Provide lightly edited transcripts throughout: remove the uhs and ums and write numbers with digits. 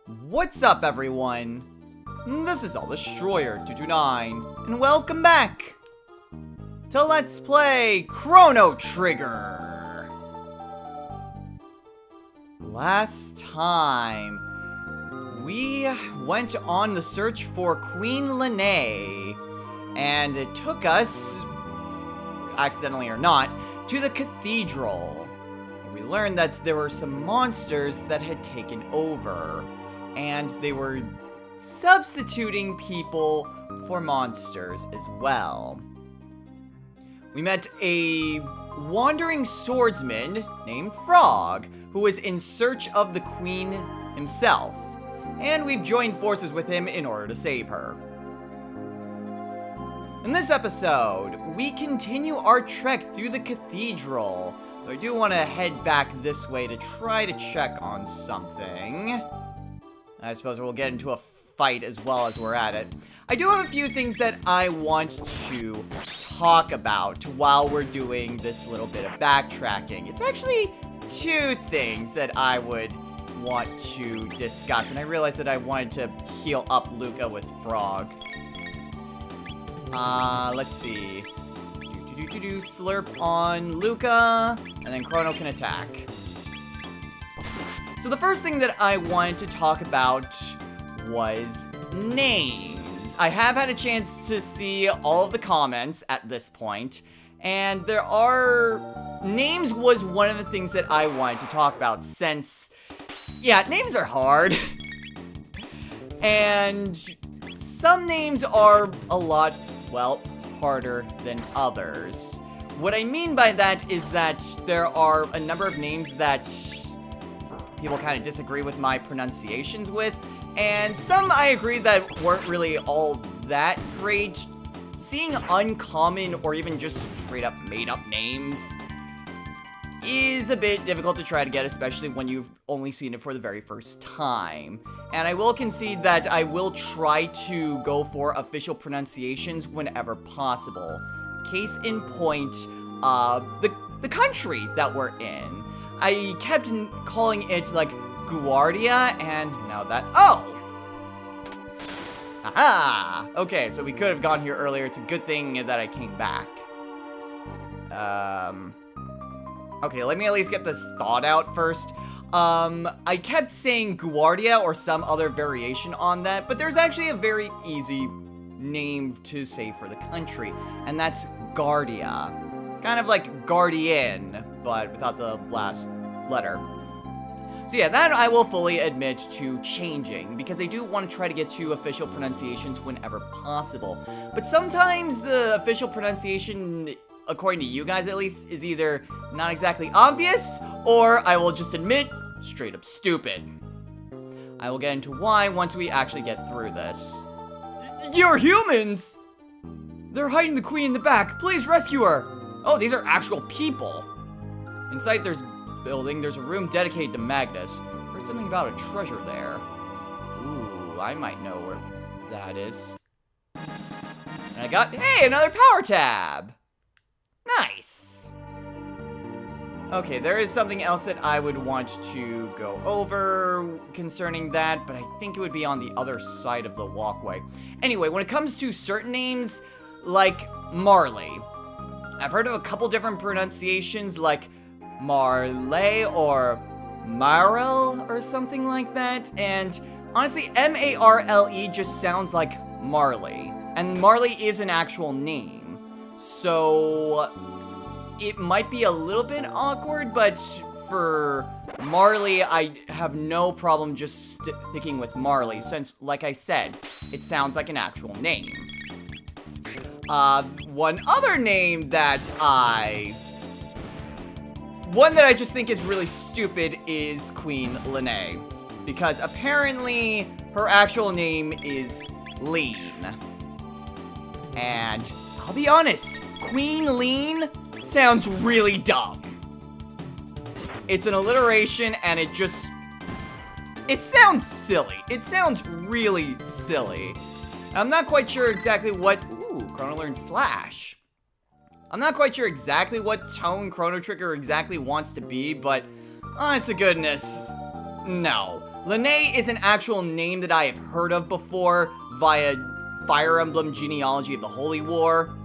What's up, everyone? This is All Destroyer 229, and welcome back to Let's Play Chrono Trigger. Last time, we went on the search for Queen Lene, and it took us, accidentally or not, to the cathedral. We learned that there were some monsters that had taken over, and they were substituting people for monsters as well. We met a wandering swordsman named Frog, who was in search of the queen himself, and we've joined forces with him in order to save her. In this episode, we continue our trek through the cathedral. So I do want to head back this way to try to check on something. I suppose we'll get into a fight as well as we're at it. I do have a few things that I want to talk about while we're doing this little bit of backtracking. It's actually two things that I would want to discuss, and I realized that I wanted to heal up Luca with Frog. Let's see. Slurp on Luca, and then Chrono can attack. So the first thing that I wanted to talk about was names. I have had a chance to see all of the comments at this point, and there are... Names was one of the things that I wanted to talk about since... Yeah, names are hard. And some names are a lot, well, harder than others. What I mean by that is that there are a number of names that people kind of disagree with my pronunciations with, and some I agree that weren't really all that great. Seeing uncommon or even just straight up made up names is a bit difficult to try to get, especially when you've only seen it for the very first time. And I will concede that I will try to go for official pronunciations whenever possible. Case in point, the country that we're in. I kept calling it, like, Guardia, and now that... Oh! Aha! Okay, so we could have gone here earlier. It's a good thing that I came back. Okay, let me at least get this thought out first. I kept saying Guardia or some other variation on that, but there's actually a very easy name to say for the country, and that's Guardia. Kind of like Guardian, but without the last letter. So yeah, that I will fully admit to changing, because I do want to try to get to official pronunciations whenever possible. But sometimes the official pronunciation, according to you guys at least, is either not exactly obvious, or I will just admit, straight up stupid. I will get into why once we actually get through this. You're humans! They're hiding the queen in the back. Please rescue her! Oh, these are actual people. Inside there's building, there's a room dedicated to Magnus. Heard something about a treasure there. Ooh, I might know where that is. And I got, hey, another power tab! Nice! Okay, there is something else that I would want to go over concerning that, but I think it would be on the other side of the walkway. Anyway, when it comes to certain names, like Marley, I've heard of a couple different pronunciations, like Marley or Marl or something like that, and honestly, M-A-R-L-E just sounds like Marley, and Marley is an actual name, so it might be a little bit awkward, but for Marley, I have no problem just sticking with Marley, since, like I said, it sounds like an actual name. One other name that one that I just think is really stupid is Queen Lene, because apparently her actual name is Lean. And I'll be honest, Queen Lean sounds really dumb. It's an alliteration and it sounds silly. It sounds really silly. I'm not quite sure exactly what, Chrono learned Slash. I'm not quite sure exactly what tone Chrono Trigger exactly wants to be, but honest to goodness, no. Lene is an actual name that I have heard of before via Fire Emblem Genealogy of the Holy War.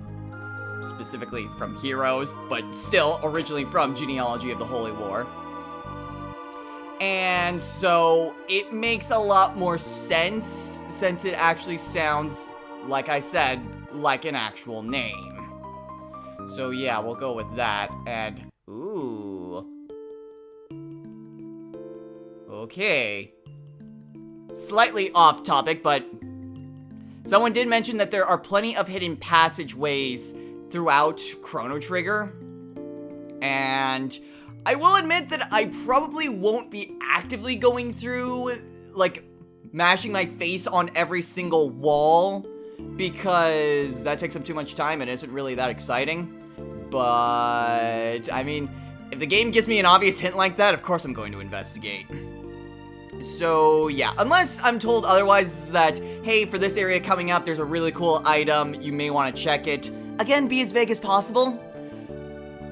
Specifically from Heroes, but still originally from Genealogy of the Holy War. And so it makes a lot more sense since it actually sounds, like I said, like an actual name. So yeah, we'll go with that. And, ooh. Okay. Slightly off topic, but someone did mention that there are plenty of hidden passageways throughout Chrono Trigger. And I will admit that I probably won't be actively going through, like, mashing my face on every single wall, because that takes up too much time and isn't really that exciting. But, I mean, if the game gives me an obvious hint like that, of course I'm going to investigate. So, yeah, unless I'm told otherwise that, hey, for this area coming up, there's a really cool item, you may want to check it. Again, be as vague as possible.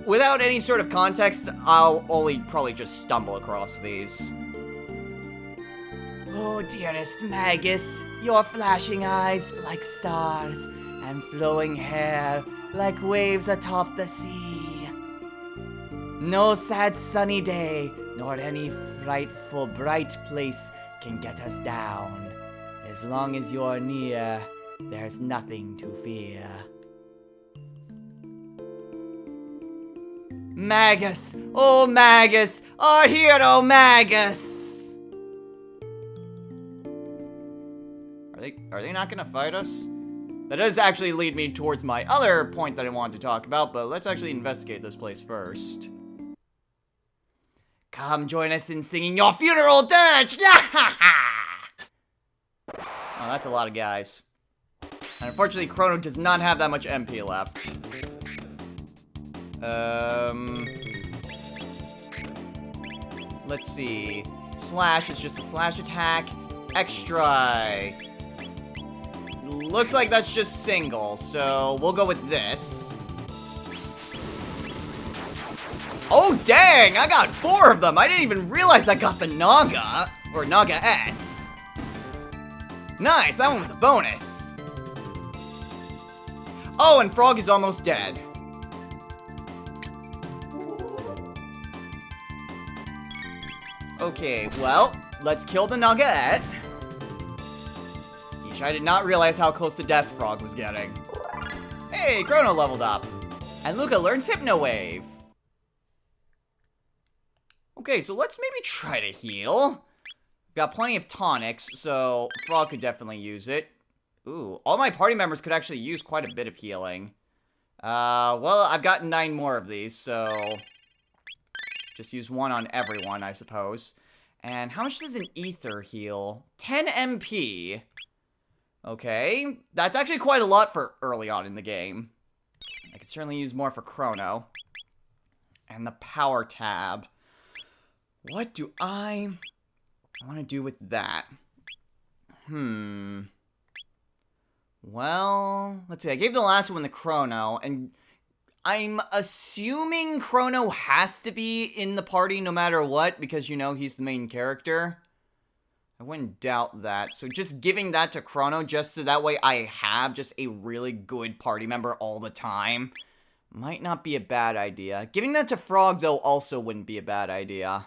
Without any sort of context, I'll only probably just stumble across these. Oh, dearest Magus, your flashing eyes like stars, and flowing hair like waves atop the sea. No sad sunny day, nor any frightful bright place can get us down. As long as you're near, there's nothing to fear. Magus! Oh, Magus! Our hero, Magus! Are they not gonna fight us? That does actually lead me towards my other point that I wanted to talk about, but let's actually investigate this place first. Come join us in singing your funeral dirge! Oh, that's a lot of guys. And unfortunately, Chrono does not have that much MP left. Let's see. Slash is just a slash attack. Extra. Looks like that's just single, so we'll go with this. Oh, dang! I got 4 of them! I didn't even realize I got the Naga, or Naga-ettes. Nice, that one was a bonus. Oh, and Frog is almost dead. Okay, well, let's kill the Naga-ette. Eesh, I did not realize how close to death Frog was getting. Hey, Chrono leveled up. And Luca learns Hypno Wave. Okay, so let's maybe try to heal. Got plenty of tonics, so Frog could definitely use it. Ooh, all my party members could actually use quite a bit of healing. Well, I've got 9 more of these, so just use 1 on everyone, I suppose. And how much does an ether heal? 10 MP. Okay, that's actually quite a lot for early on in the game. I could certainly use more for Chrono. And the power tab. What do I want to do with that? Well, let's see. I gave the last one to Chrono, and I'm assuming Chrono has to be in the party no matter what, because, you know, he's the main character. I wouldn't doubt that. So just giving that to Chrono just so that way I have just a really good party member all the time might not be a bad idea. Giving that to Frog, though, also wouldn't be a bad idea.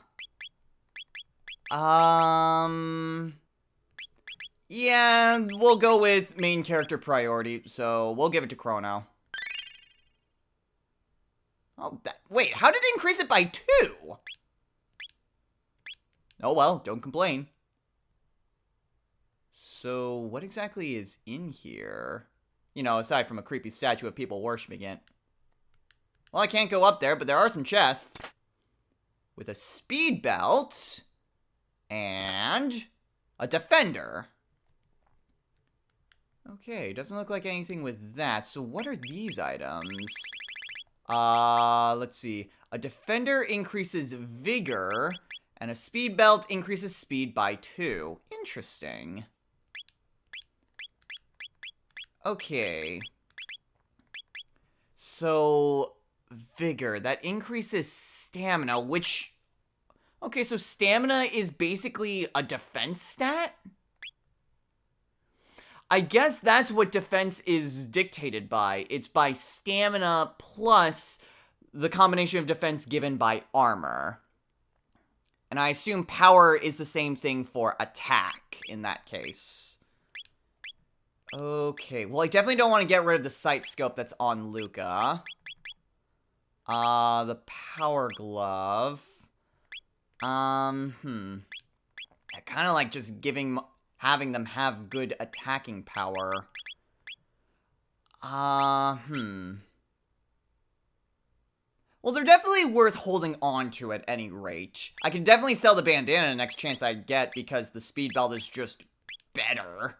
Yeah, we'll go with main character priority, so we'll give it to Chrono. Oh, wait, how did it increase it by 2? Oh well, don't complain. So, what exactly is in here? You know, aside from a creepy statue of people worshipping it. Well, I can't go up there, but there are some chests. With a speed belt. And a defender. Okay, doesn't look like anything with that. So what are these items? Let's see. A defender increases vigor, and a speed belt increases speed by 2. Interesting. Okay. So, vigor. That increases stamina, which... Okay, so stamina is basically a defense stat? I guess that's what defense is dictated by. It's by stamina plus the combination of defense given by armor. And I assume power is the same thing for attack in that case. Okay, well I definitely don't want to get rid of the sight scope that's on Luca. The power glove. I kind of like just having them have good attacking power. Well, they're definitely worth holding on to at any rate. I can definitely sell the bandana the next chance I get because the speed belt is just better.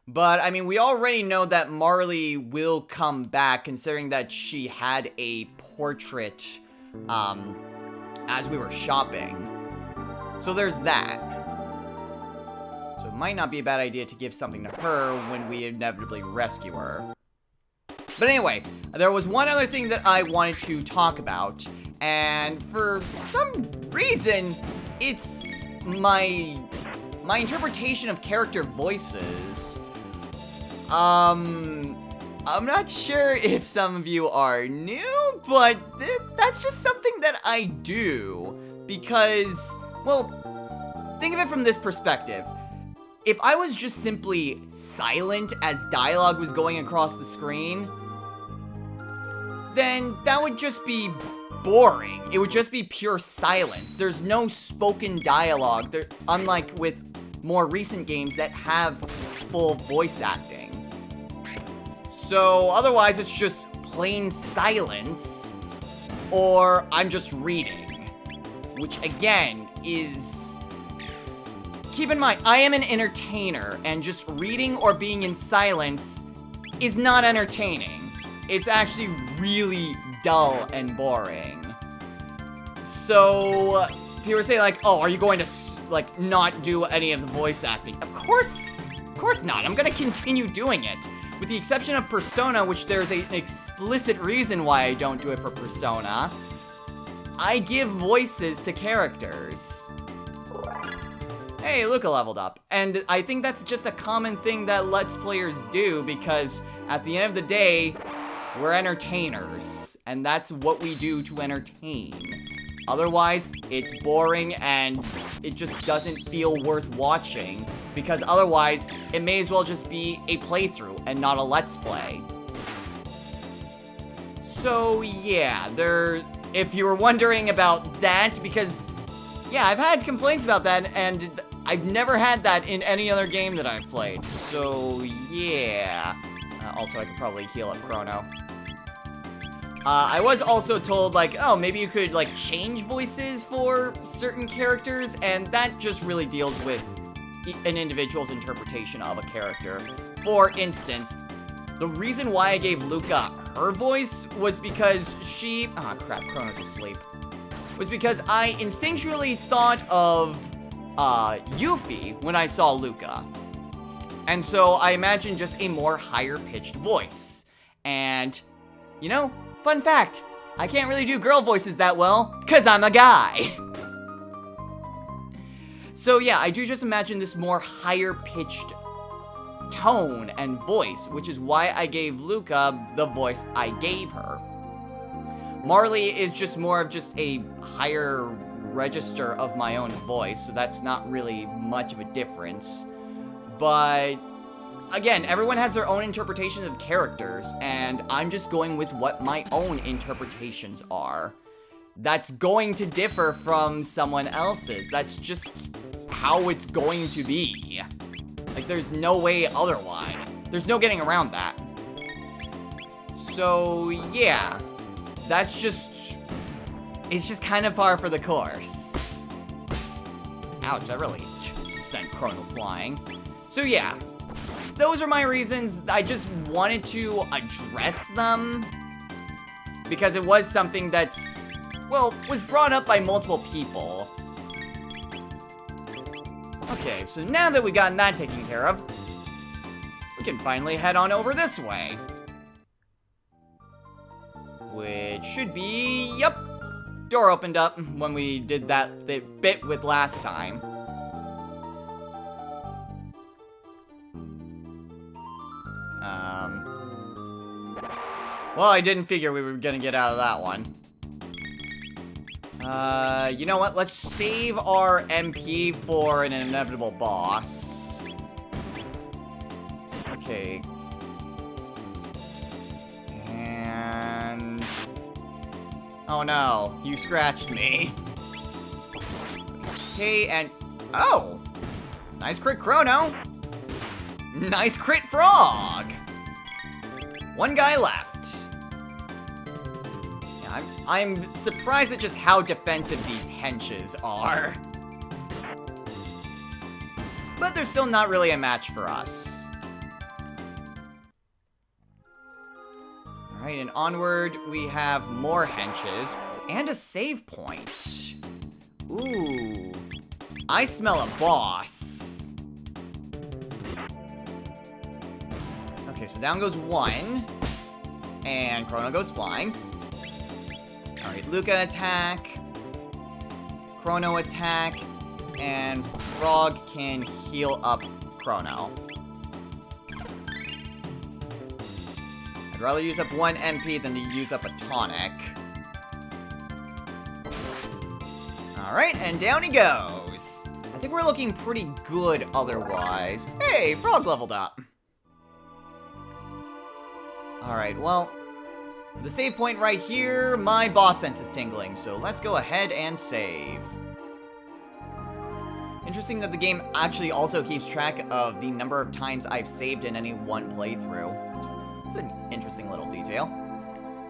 But, I mean, we already know that Marley will come back considering that she had a portrait, as we were shopping. So there's that. So it might not be a bad idea to give something to her when we inevitably rescue her. But anyway, there was one other thing that I wanted to talk about, and for some reason, it's my interpretation of character voices. I'm not sure if some of you are new, but that's just something that I do, because, well, think of it from this perspective. If I was just simply silent as dialogue was going across the screen, then that would just be boring. It would just be pure silence. There's no spoken dialogue, unlike with more recent games that have full voice acting. So otherwise it's just plain silence, or I'm just reading, which again is... Keep in mind, I am an entertainer, and just reading or being in silence is not entertaining. It's actually really dull and boring. So, people say like, oh, are you going to, like, not do any of the voice acting? Of course not. I'm gonna continue doing it. With the exception of Persona, which there's an explicit reason why I don't do it for Persona. I give voices to characters. Hey, Luca leveled up. And I think that's just a common thing that Let's Players do, because at the end of the day, we're entertainers, and that's what we do to entertain. Otherwise, it's boring and it just doesn't feel worth watching, because otherwise, it may as well just be a playthrough and not a Let's Play. So yeah, if you were wondering about that, because yeah, I've had complaints about that, and I've never had that in any other game that I've played. So yeah. Also, I could probably heal up Chrono. I was also told, like, oh, maybe you could, like, change voices for certain characters, and that just really deals with an individual's interpretation of a character. For instance, the reason why I gave Luca her voice was because she... Ah, crap, Chrono's asleep. Was because I instinctually thought of, Yuffie when I saw Luca. And so I imagined just a more higher-pitched voice. And, you know... Fun fact, I can't really do girl voices that well, cause I'm a guy. So yeah, I do just imagine this more higher pitched tone and voice, which is why I gave Luca the voice I gave her. Marley is just more of just a higher register of my own voice, so that's not really much of a difference. But again, everyone has their own interpretations of characters, and I'm just going with what my own interpretations are. That's going to differ from someone else's. That's just how it's going to be. Like, there's no way otherwise. There's no getting around that. So, yeah. That's just... It's just kind of par for the course. Ouch, that really sent Chrono flying. So, yeah. Those are my reasons. I just wanted to address them because it was something that's, well, was brought up by multiple people. Okay, so now that we gotten that taken care of, we can finally head on over this way. Which should be, yep, door opened up when we did that bit with last time. Well, I didn't figure we were gonna get out of that one. You know what? Let's save our MP for an inevitable boss. Okay. And... oh no, you scratched me. Okay, and... oh! Nice crit, Chrono! Nice crit, Frog! One guy left. Yeah, I'm surprised at just how defensive these henches are. But they're still not really a match for us. Alright, and onward we have more henches and a save point. Ooh. I smell a boss. Okay, so down goes one. And Chrono goes flying. Alright, Luca attack. Chrono attack. And Frog can heal up Chrono. I'd rather use up 1 MP than to use up a tonic. Alright, and down he goes. I think we're looking pretty good otherwise. Hey, Frog leveled up. Alright, well, the save point right here, my boss sense is tingling, so let's go ahead and save. Interesting that the game actually also keeps track of the number of times I've saved in any one playthrough. It's an interesting little detail.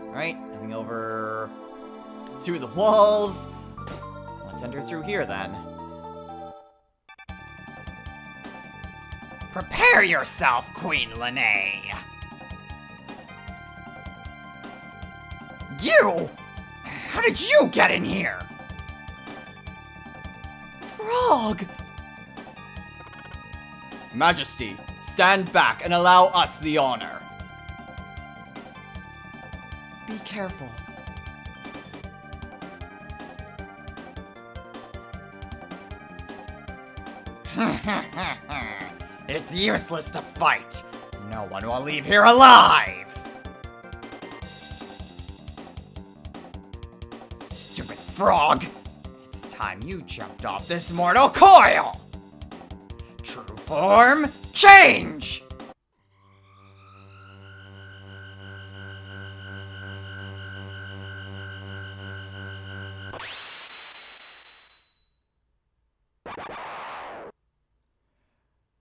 Alright, nothing over through the walls. Let's enter through here then. Prepare yourself, Queen Lene! You! How did you get in here? Frog! Majesty, stand back and allow us the honor. Be careful. It's useless to fight. No one will leave here alive. Stupid frog. It's time you jumped off this mortal coil. True form, change.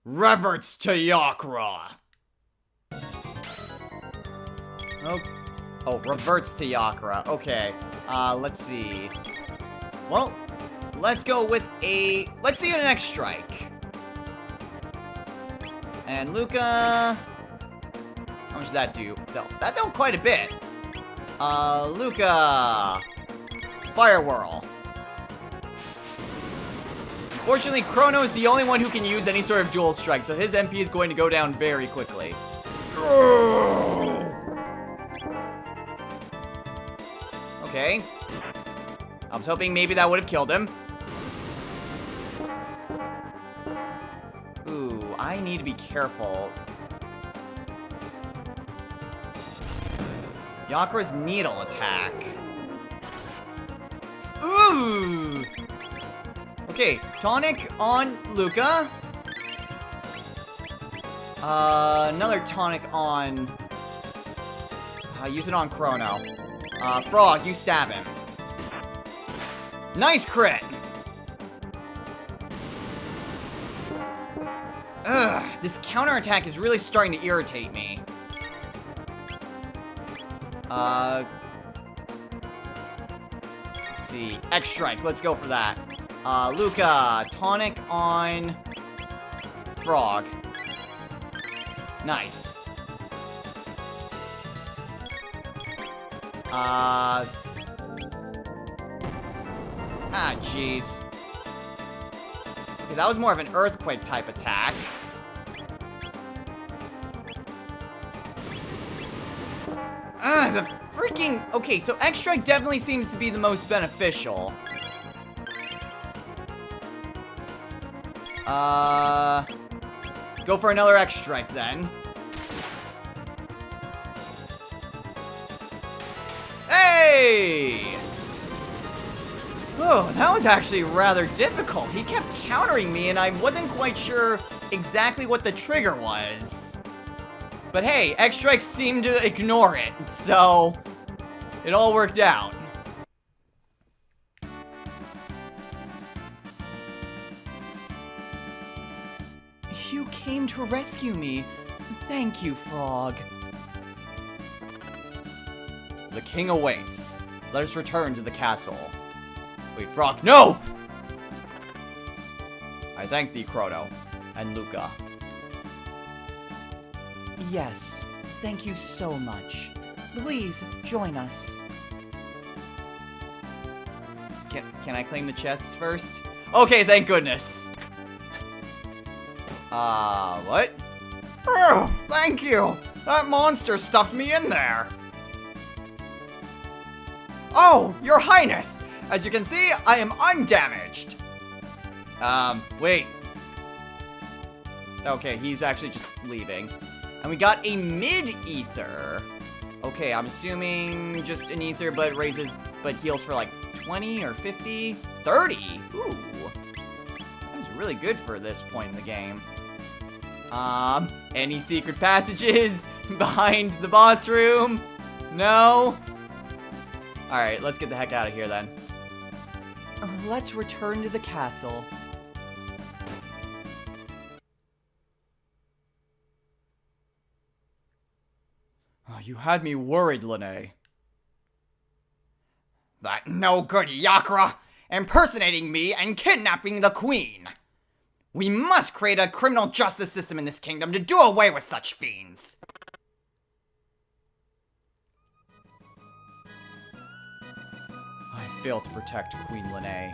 Reverts to Yakra. Oh, reverts to Yakra. Okay. Let's see. Well, let's go with let's see an X strike. And Luca, how much did that do? That dealt quite a bit. Luca, Fire Whirl. Unfortunately, Chrono is the only one who can use any sort of dual strike, so his MP is going to go down very quickly. Okay. I was hoping maybe that would have killed him. Ooh, I need to be careful. Yakra's needle attack. Ooh! Okay, tonic on Luca. Another tonic on... use it on Chrono. Frog, you stab him. Nice crit! Ugh, this counterattack is really starting to irritate me. Let's see. X strike, let's go for that. Luca, tonic on Frog. Nice. Jeez. Okay, that was more of an earthquake type attack. The freaking... Okay, so X-Strike definitely seems to be the most beneficial. Go for another X-Strike then. Hey! Oh, that was actually rather difficult. He kept countering me and I wasn't quite sure exactly what the trigger was. But hey, X-Strike seemed to ignore it, so it all worked out. You came to rescue me. Thank you, Frog. The king awaits. Let us return to the castle. Wait, Frog, no! I thank thee, Chrono, and Luca. Yes, thank you so much. Please, join us. Can I claim the chests first? Okay, thank goodness. What? Oh, thank you! That monster stuffed me in there! Oh, your highness! As you can see, I am undamaged! Wait. Okay, he's actually just leaving. And we got a mid-ether. Okay, I'm assuming just an ether, but heals for like 20 or 50? 30? Ooh. That's really good for this point in the game. Any secret passages behind the boss room? No? Alright, let's get the heck out of here then. Let's return to the castle. Oh, you had me worried, Lene. That no-good Yakra, impersonating me and kidnapping the queen. We must create a criminal justice system in this kingdom to do away with such fiends. I failed to protect Queen Lene.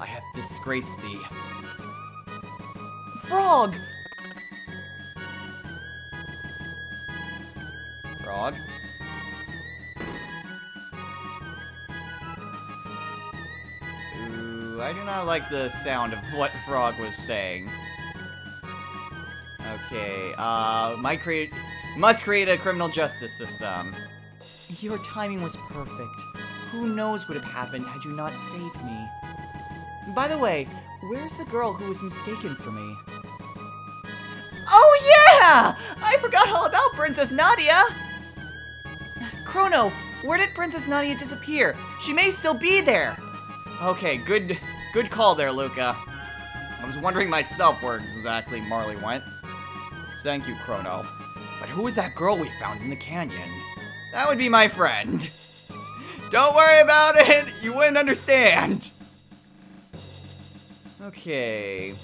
I hath disgraced thee. Frog! Frog? Ooh, I do not like the sound of what Frog was saying. Okay, must create a criminal justice system. Your timing was perfect. Who knows what would have happened had you not saved me? By the way, where's the girl who was mistaken for me? Oh yeah! I forgot all about Princess Nadia! Chrono, where did Princess Nadia disappear? She may still be there! Okay, good call there, Luca. I was wondering myself where exactly Marley went. Thank you, Chrono. But who was that girl we found in the canyon? That would be my friend. Don't worry about it! You wouldn't understand! Okay.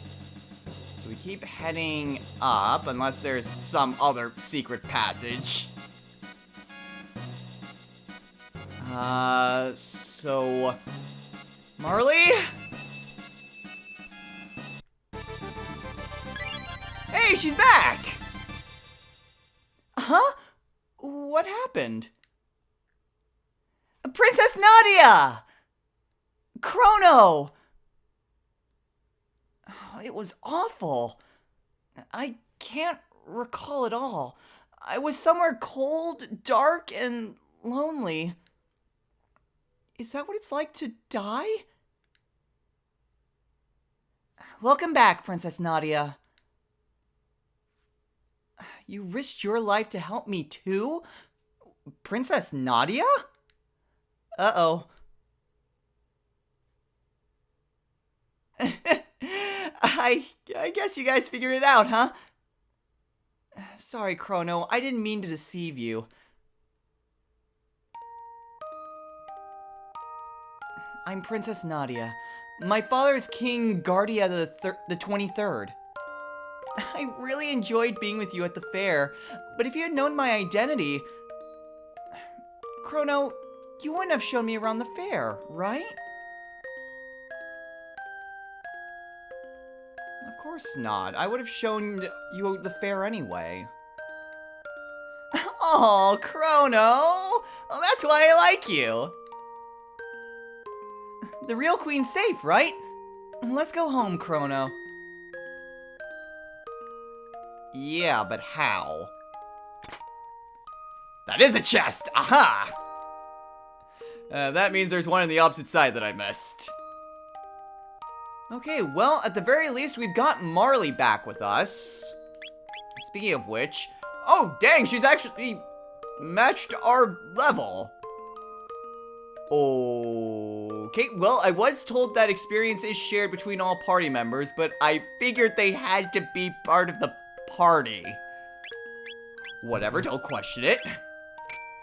So we keep heading up, unless there's some other secret passage. So... Marley? Hey, she's back! Huh? What happened? Princess Nadia! Chrono! Oh, it was awful. I can't recall it all. I was somewhere cold, dark, and lonely. Is that what it's like to die? Welcome back, Princess Nadia. You risked your life to help me too? Princess Nadia? Uh-oh. I guess you guys figured it out, huh? Sorry, Chrono. I didn't mean to deceive you. I'm Princess Nadia. My father is King Guardia the 23rd. I really enjoyed being with you at the fair, but if you had known my identity... Chrono, you wouldn't have shown me around the fair, right? Of course not. I would have shown you the fair anyway. Oh, Chrono! Well, that's why I like you. The real queen's safe, right? Let's go home, Chrono. Yeah, but how? That is a chest! Aha! That means there's one on the opposite side that I missed. Okay, well, at the very least, we've got Marley back with us. Speaking of which... Oh, dang, she's actually matched our level. Okay, well, I was told that experience is shared between all party members, but I figured they had to be part of the party. Whatever, don't question it.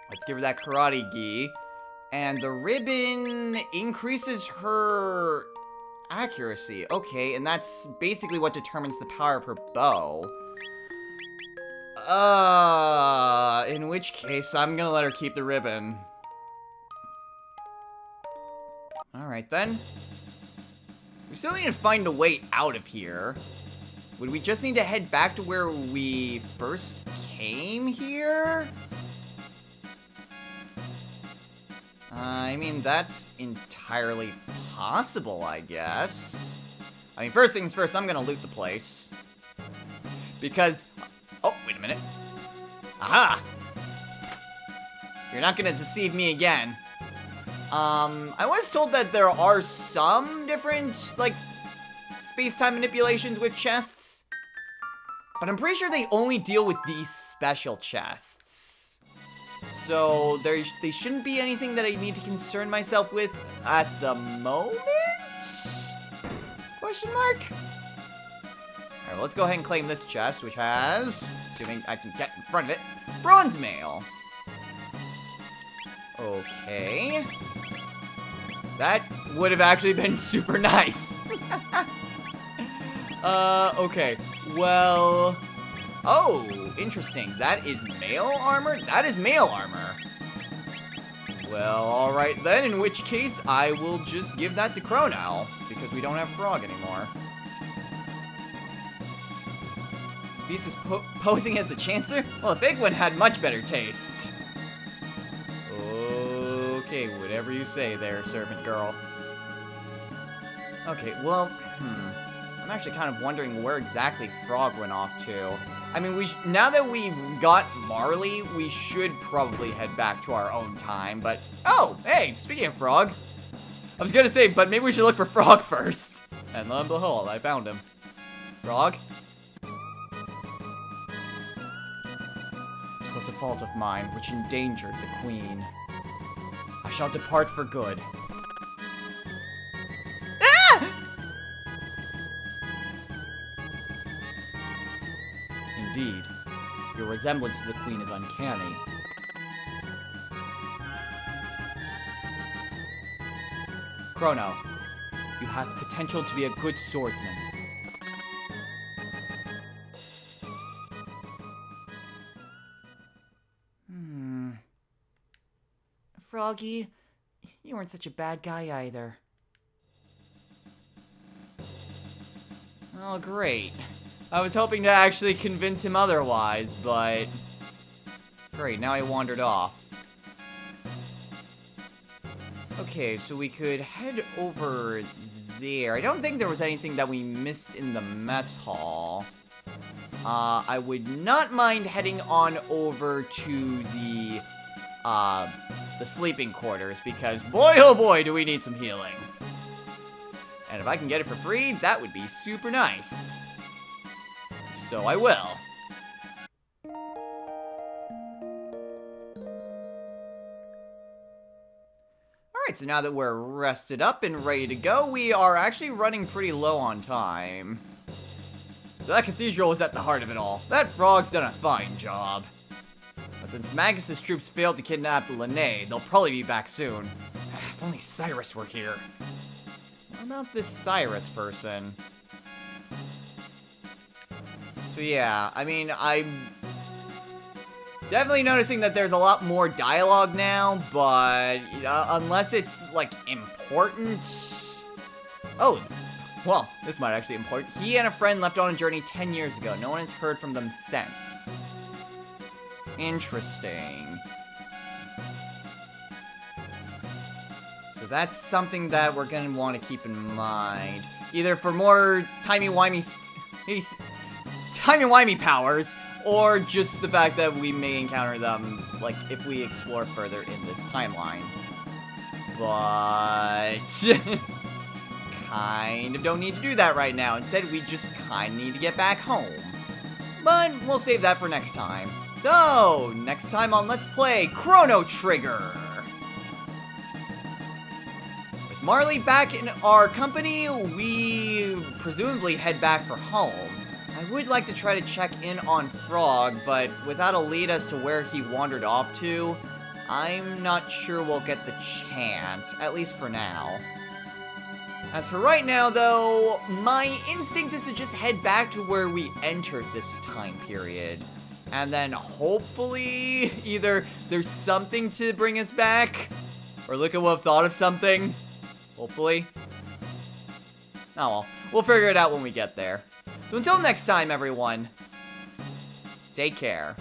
Let's give her that karate gi. And the ribbon increases her accuracy. Okay, and that's basically what determines the power of her bow. In which case, I'm gonna let her keep the ribbon. Alright then. We still need to find a way out of here. Would we just need to head back to where we first came here? I mean, that's entirely possible, I guess. I mean, first things first, I'm gonna loot the place. Because... Oh, wait a minute. Aha! You're not gonna deceive me again. I was told that there are some different, like, space-time manipulations with chests. But I'm pretty sure they only deal with these special chests. So, they shouldn't be anything that I need to concern myself with at the moment? Question mark? Alright, well, let's go ahead and claim this chest, which has, assuming I can get in front of it, bronze mail. Okay. That would have actually been super nice. Okay. Well... Oh, interesting. That is male armor? That is male armor. Well, alright then, in which case I will just give that to Chrono, because we don't have Frog anymore. Beast was posing as the Chancellor? Well, the big one had much better taste. Okay, whatever you say there, servant girl. Okay, well, I'm actually kind of wondering where exactly Frog went off to. I mean, now that we've got Marley, we should probably head back to our own time, but... Oh, hey, speaking of Frog. I was gonna say, but maybe we should look for Frog first. And lo and behold, I found him. Frog? Was a fault of mine which endangered the queen. I shall depart for good. Ah! Indeed, your resemblance to the queen is uncanny. Chrono, you have potential to be a good swordsman. Froggy, you weren't such a bad guy either. Oh, great. I was hoping to actually convince him otherwise, but... Great, now he wandered off. Okay, so we could head over there. I don't think there was anything that we missed in the mess hall. I would not mind heading on over to the sleeping quarters, because boy oh boy do we need some healing. And if I can get it for free, that would be super nice. So I will. Alright, so now that we're rested up and ready to go, we are actually running pretty low on time. So that cathedral was at the heart of it all. That frog's done a fine job. But since Magus's troops failed to kidnap the Linnae, they'll probably be back soon. If only Cyrus were here. What about this Cyrus person? So yeah, I mean, I'm definitely noticing that there's a lot more dialogue now, but unless it's, like, important... Oh, well, this might actually be important. He and a friend left on a journey 10 years ago. No one has heard from them since. Interesting. So that's something that we're gonna want to keep in mind. Either for more timey-wimey powers, or just the fact that we may encounter them, like, if we explore further in this timeline. But kind of don't need to do that right now. Instead, we just kind of need to get back home. But we'll save that for next time. So, next time on Let's Play Chrono Trigger. With Marley back in our company, we presumably head back for home. I would like to try to check in on Frog, but without a lead as to where he wandered off to, I'm not sure we'll get the chance, at least for now. As for right now, though, my instinct is to just head back to where we entered this time period. And then hopefully, either there's something to bring us back, or look at what I've thought of something. Hopefully. Oh well, we'll figure it out when we get there. So until next time, everyone, take care.